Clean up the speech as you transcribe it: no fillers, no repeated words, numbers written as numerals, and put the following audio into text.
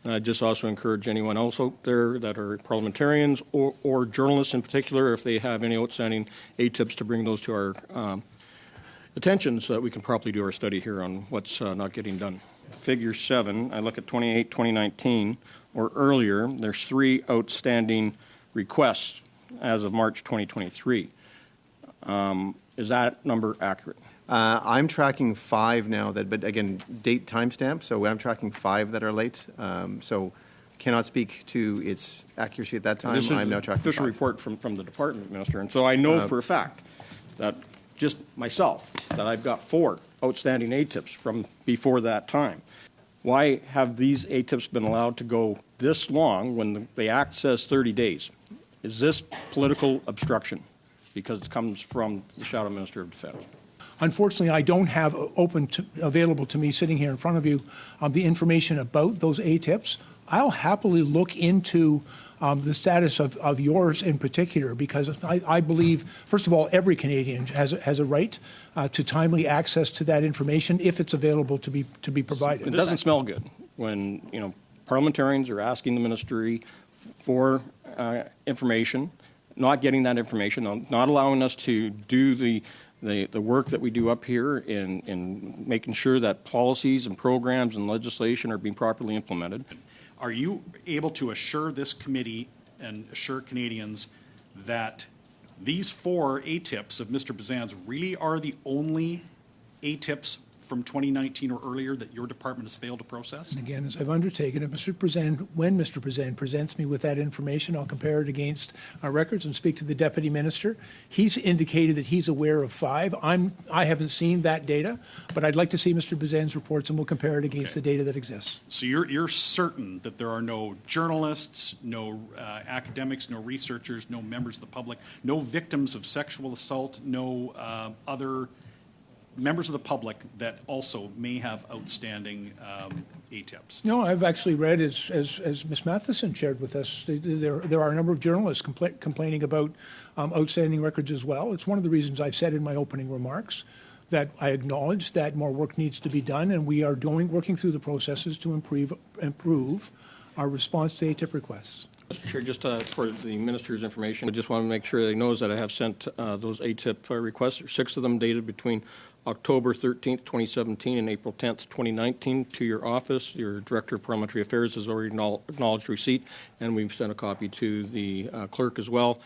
And I just also encourage anyone else out there that are parliamentarians or journalists in particular, if they have any outstanding ATIPs, to bring those to our attention so that we can properly do our study here on what's not getting done. Figure 7, I look at 2019, or earlier, there's 3 outstanding requests as of March 2023. Is that number accurate? I'm tracking 5 now, but again, date timestamp, so I'm tracking 5 that are late. So cannot speak to its accuracy at that time. This is I'm now tracking official 5. report from the department, Minister, and so I know for a fact that just myself, that I've got 4 outstanding ATIPs from before that time. Why have these ATIPs been allowed to go this long when the Act says 30 days? Is this political obstruction? Because it comes from the Shadow Minister of Defense. Unfortunately, I don't have available to me sitting here in front of you the information about those ATIPs. I'll happily look into the status of yours in particular, because I believe, first of all, every Canadian has a right to timely access to that information if it's available to be provided. It doesn't smell good when parliamentarians are asking the ministry for information, not getting that information, not allowing us to do the work that we do up here in making sure that policies and programs and legislation are being properly implemented. Are you able to assure this committee and assure Canadians that these 4 ATIPs of Mr. Bazan's really are the only ATIPs from 2019 or earlier that your department has failed to process? And again, as I've undertaken, when Mr. Bazan presents me with that information, I'll compare it against our records and speak to the Deputy Minister. He's indicated that he's aware of 5. I haven't seen that data, but I'd like to see Mr. Bazan's reports, and we'll compare it against the data that exists. So you're certain that there are no journalists, no academics, no researchers, no members of the public, no victims of sexual assault, no other members of the public that also may have outstanding ATIPs? No, I've actually read, as Ms. Matheson shared with us, there are a number of journalists complaining about outstanding records as well. It's one of the reasons I've said in my opening remarks that I acknowledge that more work needs to be done, and we are working through the processes to improve our response to ATIP requests. Mr. Chair, just for the Minister's information, I just want to make sure that he knows that I have sent those ATIP requests, 6 of them dated between October 13th, 2017 and April 10th, 2019 to your office. Your Director of Parliamentary Affairs has already acknowledged receipt, and we've sent a copy to the clerk as well.